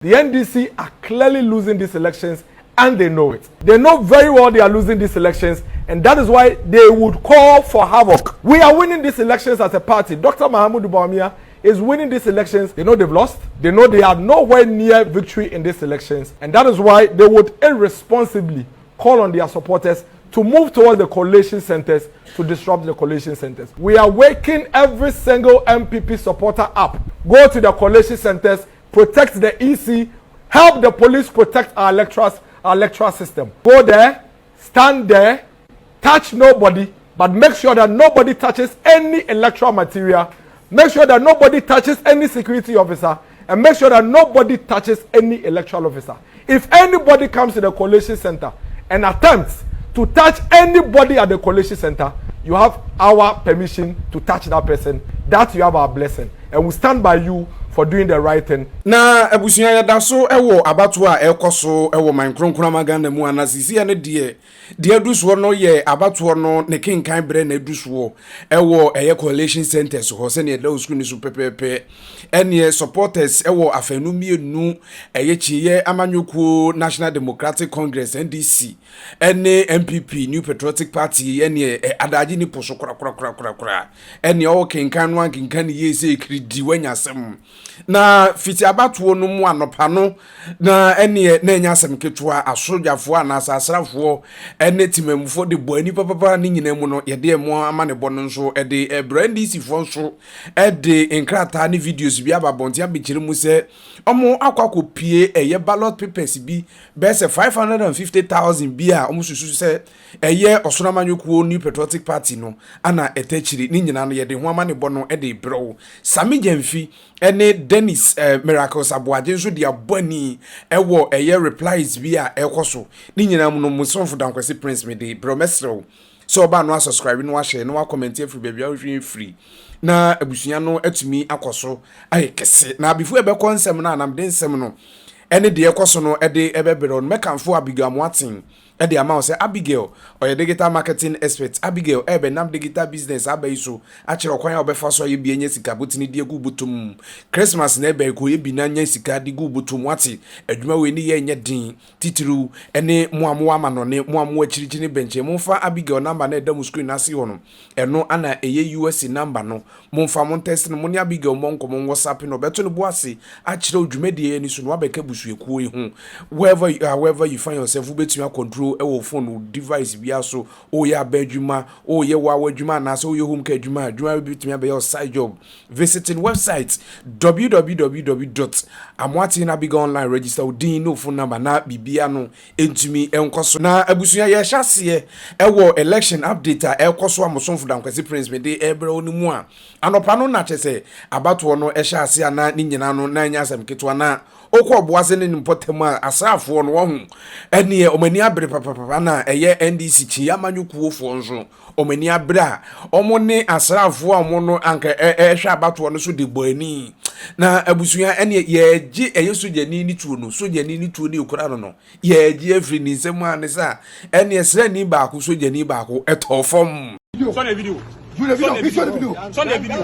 The NDC are clearly losing these elections and they know it. They know very well they are losing these elections, and that is why they would call for havoc. We are winning these elections as a party. Dr. Mahamudu Bawumia is winning these elections. They know they've lost. They know they are nowhere near victory in these elections, and that is why they would irresponsibly call on their supporters to move towards the coalition centers to disrupt the coalition centers. We are waking every single MPP supporter up. Go to the coalition centers, protect the EC, help the police protect our electoral system. Go there, stand there, touch nobody, but make sure that nobody touches any electoral material. Make sure that nobody touches any security officer, and make sure that nobody touches any electoral officer. If anybody comes to the coalition center and attempts to touch anybody at the coalition center, you have our permission to touch that person. That you have our blessing, and we stand by you for doing the right thing. Na ebusuya ya daso ewo abatu a ekoso ewo man kronkron maganda mu anasisi ya ne de dusuo no ye abatu no ne kenkan bre na dusuo ewo eye coalition centers ho se ne da usku ni so pepepe ene supporters ewo afanu mienu eye chiye amanyuku National Democratic Congress NDC ene MPP New Patriotic Party ene adaji ni poso kura ene o kenkan no kenkan ye se kridi wanyasem na fiti abatuo no mu anopa no na ene na enya asem ketua asojafo anasa asrafo ene timamfo de boani papa ni nyina mu no yede emu amane bono nso ede brandisi fo nso ede enkrata ni videos bi ababonti abekire mu se omo akwakopie eye ballot papers bi bese 550,000 bi a omo susu se eye osoramanyukuo New Patriotic Party no ana etachiri ni nyina no yede ho amane bono ede bro Sammy Gyamfi ene Dennis Miracles Aboagye nso dia bani ewo eye replies bi a ekoso ni nyina mu no musonfo dankwese prince me de bromestro so ba no subscribe no share no comment every baby a free na abusuya no atumi akoso ayekese na before ebe konsem na anam den sem no ene de ekoso no ede ebebere no mekanfo Abigail Moatin ede ama say Abigail oye digital marketing expert Abigail ebe nam digital business abayiso akire okwan ya obefa so ye bi enya sika botini de gu butum Christmas na ebe ko ye bi na nya sika de gu butum wati adwuma we ni ye nya din titiru ene muamu ama no ne muamu akirichi ne benche mumfa Abigail number na edam screen na se hono eno ana eye US number no mumfa mon test no moni Abigail monko mon WhatsApp no beto no boase akire odwumade ni so no abeka busuekuo hu wherever you find yourself ubetumi control ewo phone device bia so o ya badwuma o ye wawadwuma na so o ye home ka adwuma bitumi abe your side job visiting website www.amwatinabigaonline register odin no phone number na bibia no entumi enkoso na abusuya ye hyase ewo election update a ekoso amosonfo dankwese prince me de ebre onimu a anopa no na chese abato no hyase na ni nyina no na nya asem ketwa na okwo boase ne nimpotem a asrafo no wo hu ene omani abre papa na eye NDC chi amanyukuo fo nso omani abre a omo ne asrafo a mo no anka hwa abato no so de boani na abusuya ene ye gi eye sojani ni tuo no sojani ni tuo ni okura no ye gi afri ni nsem anesa ene esra ni ba ko sojani ba ko etofom so na video Show the video. Show the video. Show the video.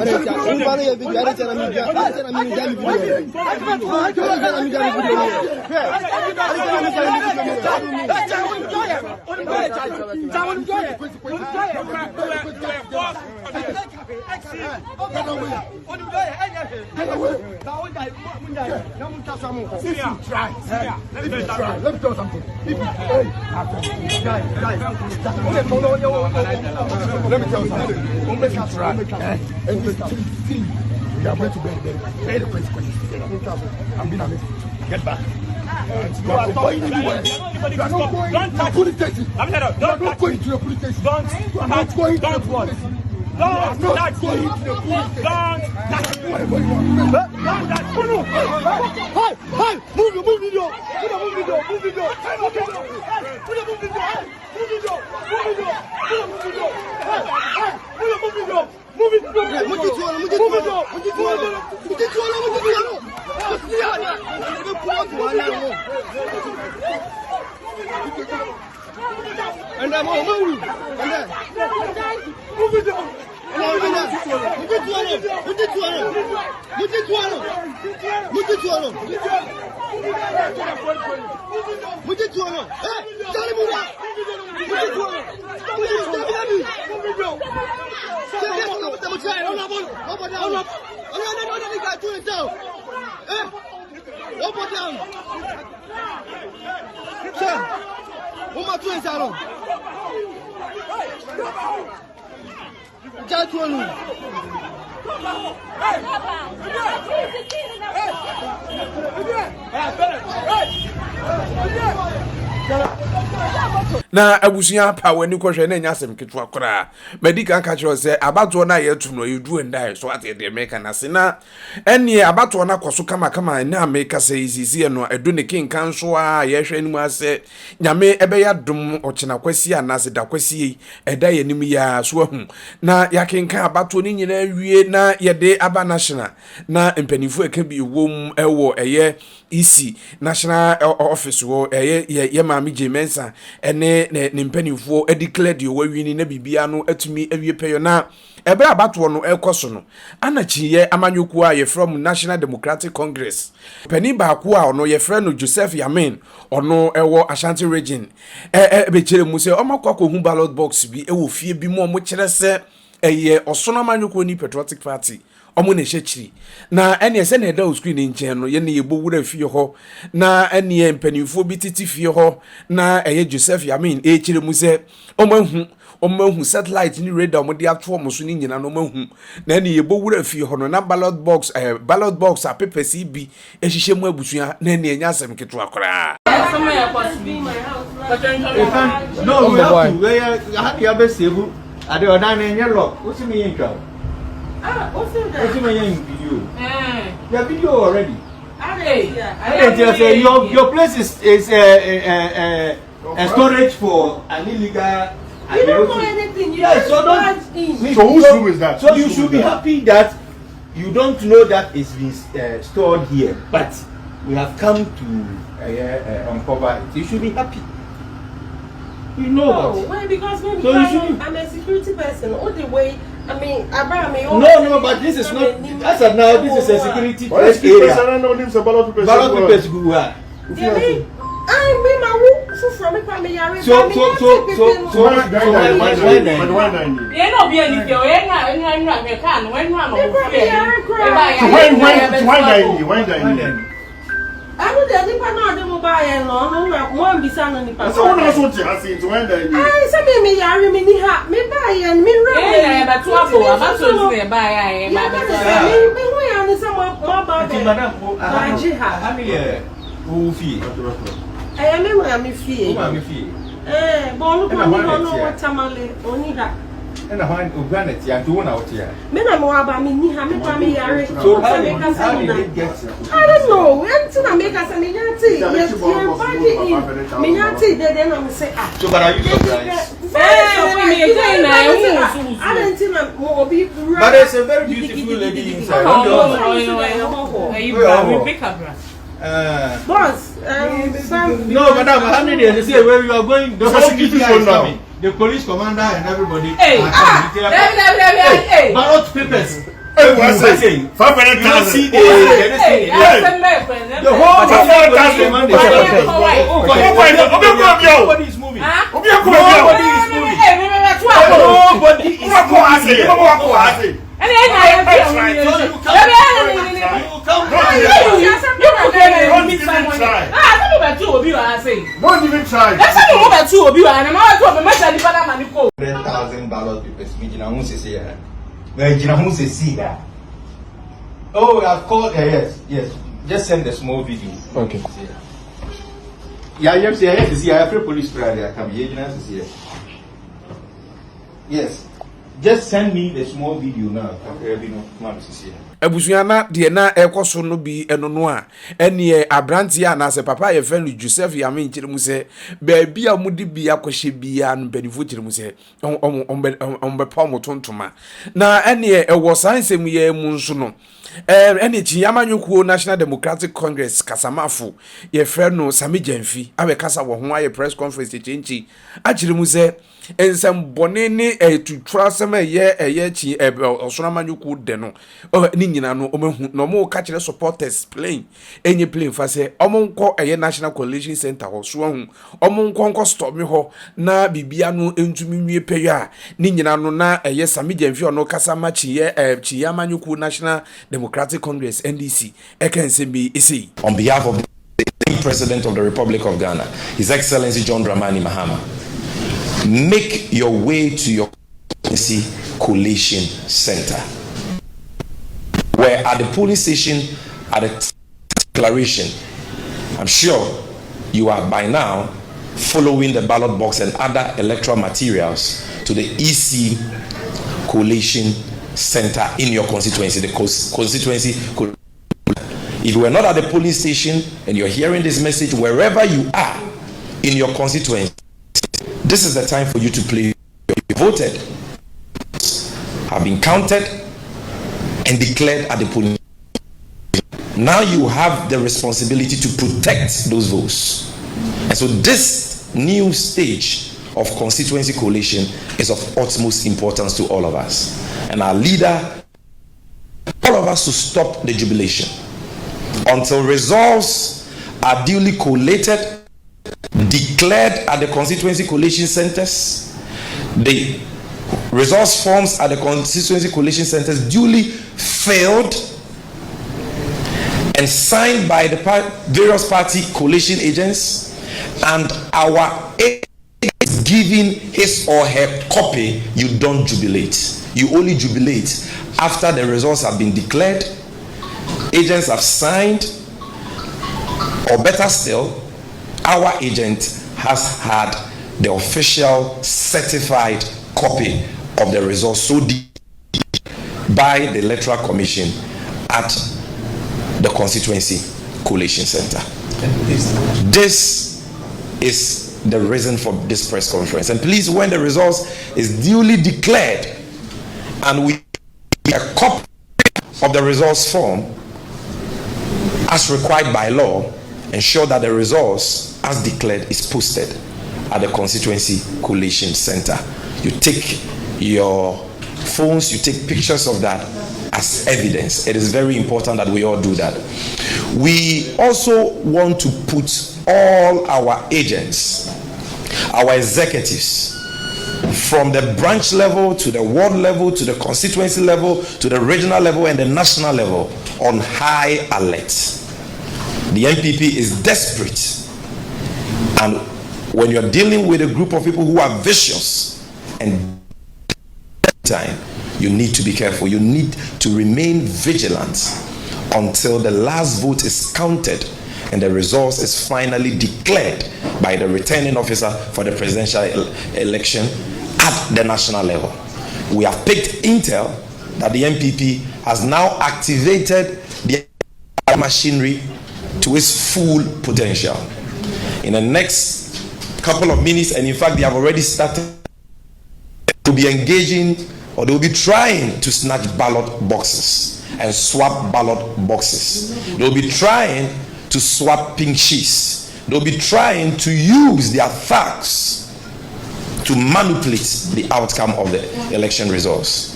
Let me tell you something. Don't make us try. And we are going to pay the consequences. I'm being amazing. Get back. You are not going anywhere. You are not going to the police station. You are not going to the police station. You are not going to the police station. Don't touch me. Don't touch me. Whatever you want. Don't touch me. Hey, move video. Move video. Move video. na abusuya pa wani kwhwe na nyasem ketwa kora medical catcher say abato na yetu no yedu ndai so ate de make na se na ene abato na kwaso kama na America say isisi no edu ne king kanso a ye hwe nimu ase nyame ebe ya dum ochena kwasi anase da kwasi eda ye nimu ya so ahu na ya king kan abato ni nyina wie na ye de aba national na mpanifu eka bi wom ewo eye isi national office wo eye ye Sammy Gyamfi ene ne mpanifu declared yo wawini na bibia no atumi awie peyo na ebe abato no ekoso no anachiye amanyoku a ye from National Democratic Congress pani ba ko a ono ye friend no Joseph Yamin ono ewo Ashanti region be kire mu se omakwa hu ballot box bi ewo fie bi mo kire se eye osono amanyoku ni Patriotic Party omo ne hyekyiri na ene ese na eda screen nchen no ye ne yebo wura fie ho na ene mpanimfo bi titi fie ho na eye Joseph Yamin kire mu se omahu satellite ni radar mo de ato mo so ni nyina no mahu na ene yebo wura fie ho no na ballot box a pepesi bi ehihye mu abusua na ene enya asem keto akora no we have to we have to be sebu ade odan na enye lock what's me yin ka what's my video? The video already. I say your place is a storage for an illegal. You don't know anything. You so whose room is that? So you should be happy that you don't know that it's been stored here, but we have come to uncover it. You should be happy. You know no, why? Because when so I'm a security person. All the way. I mean, no, but this is not. As of now, this is a security place area. Ballot papers go where? I mean, my who from me, family. So. You know, be any girl, you can't. When I would have been mobile and on one beside on the past. So, that's what you have seen to when I said, me, I remember me buy and me run. But trouble, I'm so near by I am fee. And I find humanity and doing out here. Men are more about me, family. So, how did it get? I don't know. Until I make us an Minyati. Yes, Minyati, then I'm say, so, but are you surprised? I don't think I'm more be. But there's a very beautiful lady inside. Boss, no, madam, how many days say where you are going? The hospital is coming. The police commander and everybody. Hey, ballot papers. Hey, what's saying? 500,000. See the whole 500,000. Nobody is moving. Nobody is moving. Won't even try. 100,000 ballot papers. Oh, I've called. Yes. Just send a small video. Okay. Yeah, yes, I have a police Friday. I come here. Yes. Just send me the small video now. Okay, abusuana de na ekoso no bi eno no a ene abranti a na se papa ye fan Joseph Yamin kire mu se ba bia mudi bia kwhye bia no benifo kire mu se ombe pa motontoma na ene ewo sansem ye mu nso no ene chiyamanyokuo National Democratic Congress kasamafo ye friend no Sammy Gyamfi abe kasa wo ho aye press conference chenchi a kire mu se ensem bone ne tutwa asem ye chi osonamanyuku de no ni nyina no omehu no mo ka kire supporters plane enye plane fa se omonko eye National Coalition Center ho so hu omonko storm ho na bibia no entumi nwie peyo a ni nyina no na eye Sammy Gyamfi ono kasa ma chiye amanyuku National Democratic Congress NDC ekense bi isi on behalf of the President of the Republic of Ghana, His Excellency John Dramani Mahama, make your way to your Collation Center, where at the polling station at the declaration, I'm sure you are by now following the ballot box and other electoral materials to the EC Collation Center in your constituency, the constituency. If you are not at the polling station and you're hearing this message, wherever you are in your constituency, this is the time for you to play. You voted, have been counted and declared at the polling. Now you have the responsibility to protect those votes. And so this new stage of constituency coalition is of utmost importance to all of us. And our leader, all of us, to stop the jubilation until results are duly collated, declared at the constituency coalition centers, the results forms at the constituency coalition centers duly filled and signed by the various party coalition agents, and our agent giving his or her copy. You don't jubilate. You only jubilate after the results have been declared, agents have signed, or better still, our agent has had the official certified copy of the results so by the Electoral Commission at the constituency coalition center. This is the reason for this press conference. And please, when the results is duly declared and we a copy of the results form as required by law, ensure that the results as declared is posted at the constituency coalition center. You take your phones, you take pictures of that as evidence. It is very important that we all do that. We also want to put all our agents, our executives, from the branch level to the ward level to the constituency level to the regional level and the national level on high alert. The NPP is desperate, and when you're dealing with a group of people who are vicious and time, you need to be careful. You need to remain vigilant until the last vote is counted and the results is finally declared by the returning officer for the presidential election at the national level. We have picked intel that the NPP has now activated the machinery to its full potential. In the next couple of minutes, and in fact they have already started to be engaging, or they will be trying to snatch ballot boxes and swap ballot boxes. They will be trying to swap pink sheets. They will be trying to use their facts to manipulate the outcome of the election results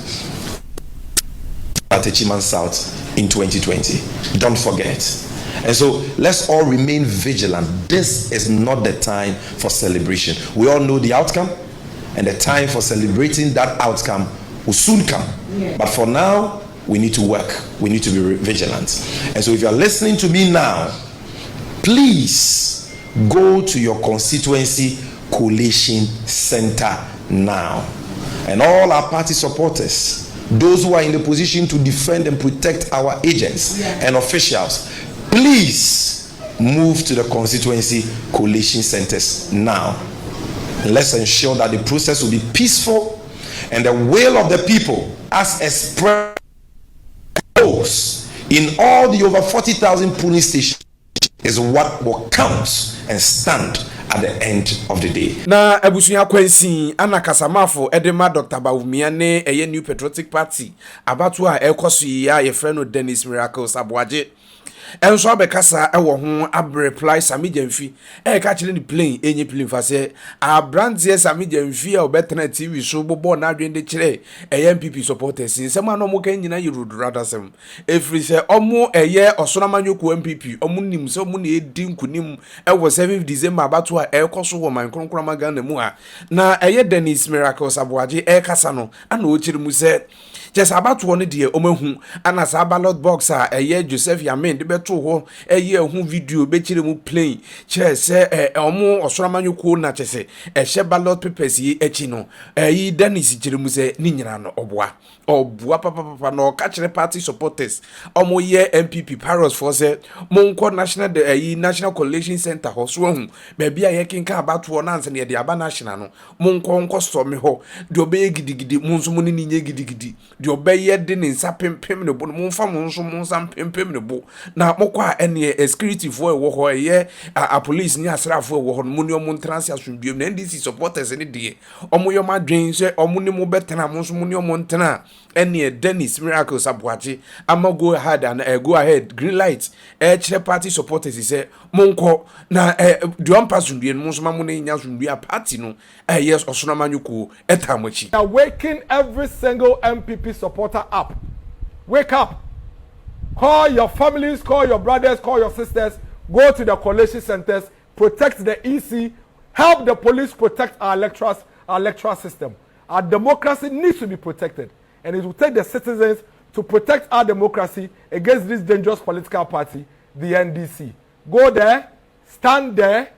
at Techiman South in 2020. Don't forget. And so let's all remain vigilant. This is not the time for celebration. We all know the outcome, and the time for celebrating that outcome will soon come. Yeah. But for now, we need to work. We need to be vigilant. And so if you're listening to me now, please go to your constituency coalition center now. And all our party supporters, those who are in the position to defend and protect our agents and officials, please move to the constituency coalition centers now. Let's ensure that the process will be peaceful and the will of the people as expressed in all the over 40,000 polling stations is what will count and stand at the end of the day. Na abusunya kwansi ana kasamafo edema Dr. Bawumia ne eye New Patriotic Party abatu a ekoso ya ye friend Dennis Miracles Aboagye enso abekasa ewo ho abreply Sammy Gyamfi ka kire ni plane enye plane fa se abrantie Sammy Gyamfi a obetena TV so bobo na adwen de kire MPP supporters nsem ano mo kan nyina yirudu radasem efri se omo osonamanyoku MPP omo nim se omo na edi nkunim ewo 7 December abato a ekoso wo man kronkron Ghana mu a na Dennis Miracles Aboagye kasa no ana o kire mu se just abato no de omahu ana sa ballot box a Joseph Yamin de beto ho hu video be kire mu plane kire se omo osonamanyoku na chese ballot papers yi echi no Dennis kire mu se ni nyina no obua papa no ka kire party supporters omo MPP Paros for se monko national coalition center ho so hu be bia yekinka abato na anse ne de aba national no monko storm ho de obeye gidigidi monso mo ni nye gidigidi de obeye de ne nsa pempem ne bo monfa monso monsa pempem ne bo na mokwa ene security for wo ho a police ni asrafo wo ho mo ni omo trans asundiem na NDC supporters ni de omo yo madwen se omo ni mo betena monso mo ni omo ntena ene Dennis Miracles Aboagye go ahead and go ahead green light chere party supporters say monko na the on pasundue monso ma mo na nya sundue party no yes osonamanyuko etamochi. Are waking every single MPP supporter up. Wake up. Call your families, call your brothers, call your sisters, go to the coalition centers, protect the EC, help the police protect our electoral system. Our democracy needs to be protected, and it will take the citizens to protect our democracy against this dangerous political party, the NDC. Go there, stand there,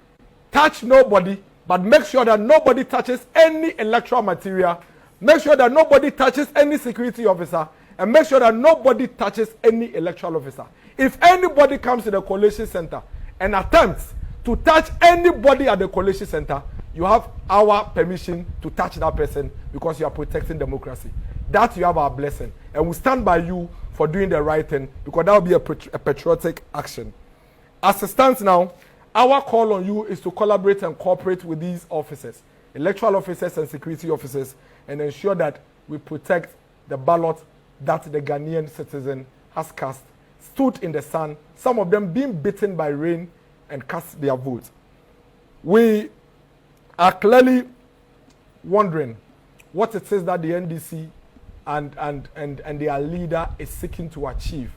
touch nobody, but make sure that nobody touches any electoral material. Make sure that nobody touches any security officer, and make sure that nobody touches any electoral officer. If anybody comes to the coalition center and attempts to touch anybody at the coalition center, you have our permission to touch that person because you are protecting democracy. That you have our blessing, and we stand by you for doing the right thing, because that will be a patriotic action. As it stands now, our call on you is to collaborate and cooperate with these officers, electoral officers and security officers, and ensure that we protect the ballot that the Ghanaian citizen has cast, stood in the sun, some of them being beaten by rain, and cast their vote. We are clearly wondering what it is that the NDC and their leader is seeking to achieve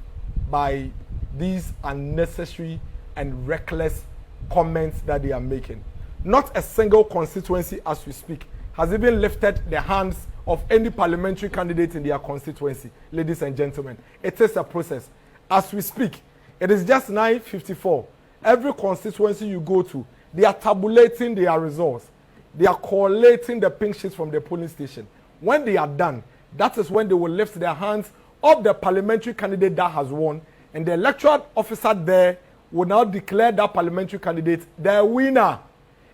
by these unnecessary and reckless comments that they are making. Not a single constituency as we speak has even lifted the hands of any parliamentary candidate in their constituency, ladies and gentlemen. It is a process. As we speak, it is just 9:54. Every constituency you go to, they are tabulating their results. They are collating the pink sheets from the polling station. When they are done, that is when they will lift their hands of the parliamentary candidate that has won, and the electoral officer there will now declare that parliamentary candidate their winner.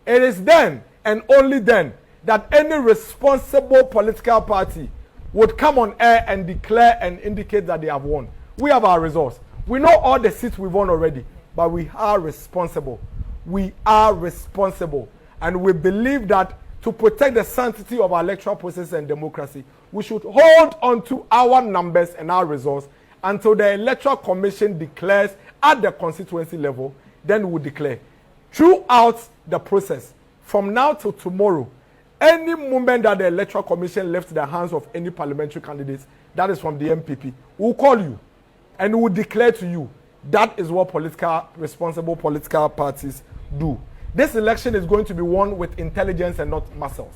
It is then and only then that any responsible political party would come on air and declare and indicate that they have won. We have our results. We know all the seats we've won already, but we are responsible. We are responsible. And we believe that to protect the sanctity of our electoral process and democracy, we should hold on to our numbers and our results until the Electoral Commission declares at the constituency level. Then we will declare. Throughout the process, from now till tomorrow, any moment that the Electoral Commission lifts the hands of any parliamentary candidates, that is from the MPP, we'll call you and we'll declare to you. That is what responsible political parties do. This election is going to be won with intelligence and not muscles.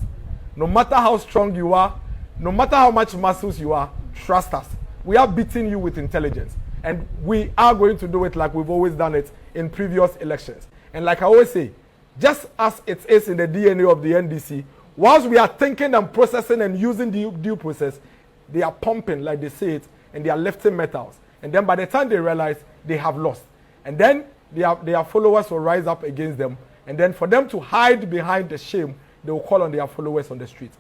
No matter how strong you are, no matter how much muscles you are, trust us. We are beating you with intelligence. And we are going to do it like we've always done it in previous elections. And like I always say, just as it is in the DNA of the NDC, whilst we are thinking and processing and using the due process, they are pumping, like they say it, and they are lifting metals. And then by the time they realize, they have lost. And then their followers will rise up against them. And then for them to hide behind the shame, they will call on their followers on the street.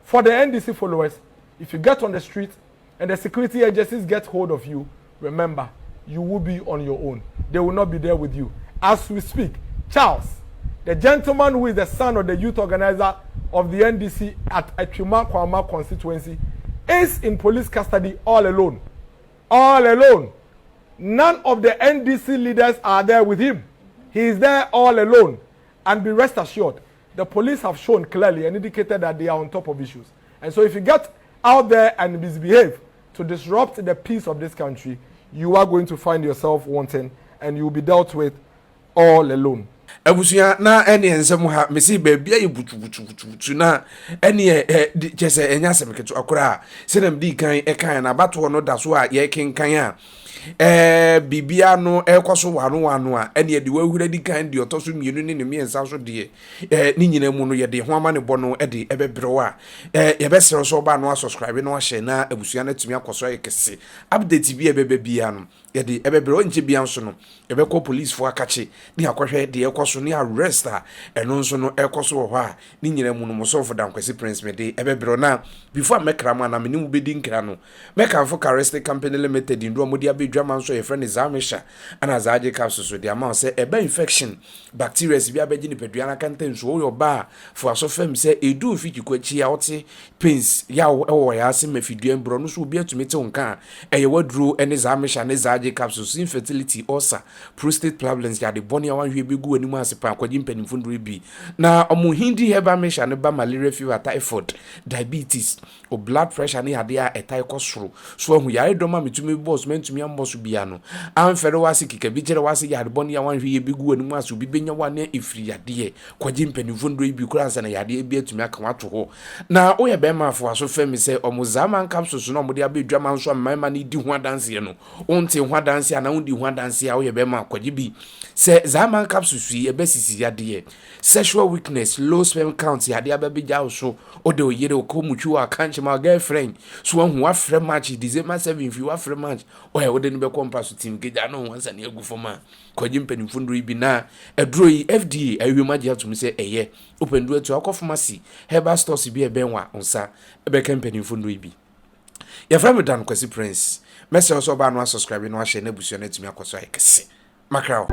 For the NDC followers, if you get on the street and the security agencies get hold of you, remember, you will be on your own. They will not be there with you. As we speak, Charles, the gentleman who is the son of the youth organizer of the NDC at Atwima Kwama constituency, is in police custody all alone. All alone. None of the NDC leaders are there with him. He is there all alone. And be rest assured, the police have shown clearly and indicated that they are on top of issues. And so if you get out there and misbehave to disrupt the peace of this country, you are going to find yourself wanting and you will be dealt with all alone. Abusia na ene ensem ha mesi baabia ye butu na ene chese enya semeketo akora senam di kan kan na bato no da so a ye kenkan a bibia no ekoso wano a ene de wahura di kan de otoso mienu ne miensa so de ni nyina mu no ye de ho ama ne bono de ebebrewo a ye besere so ba no subscribe no ahye na abusia na tumi akoso ye kese update bi ebebia no ye de ebebrewo nche bia nso no ebekọ police fo akache ni akwhwe de ekoso ni arrest a eno nso no ekoso wo ha ni nyina mu no mosofo dankwese prince me de ebebrewo na before mekra ma na me ni mu bedi nkra no meka fo Carestic Company Limited ndo mo dia bedwama nso ye friend Zamesha ana Aboagye capsule so dia ma say eba infection bacteria bi abegi ni peduana kanta nso wo yo ba fo aso fam say edu fiki kwachi ya wote pains ya wo ya se mafidua mbro no so obi atumi te nka eye waduro ene Zamesha ne Aboagye capsule infertility ulcer prostate problems ya de boni awanhwe begu animu asepa akwaji mpanimfo ndure bi na omo hindi heba mesha ne ba malaria fever typhoid diabetes o blood pressure ne ade a etai kosoro so ahu ya edoma metumi boss mentumi amboso bia no amfere wase kika bi kire wase ya de boni awanhwe begu animu aso bi benya wane efiri yade kwaji mpanimfo ndure bi kura ansa na yade bi atumi aka wato ho na oye be ma afo aso femi se omo zaman capsules no omo de abedwama nso amama ne di ho adanse no onte ho adanse na undi ho adanse a oye be ma kwaji bi se zaman capsules yi ebesisi yade sexual weakness low sperm count yade ababija so ode oyere okomutwu akanche ma girlfriend so hu afre match December 7 fi afre match oye ode ni be compass team keja no wansa na egu foma kwaji mpanimfo ndoro bi na eduro yi FDA awimaji atum se eye open do to akọ pharmacy herbal stores bi ebenwa onsa ebe mpanimfo ndoro bi ya from Dan Kwesi Prince message so ba no subscribe no ahye na busu na tumi akoso ayekese makrao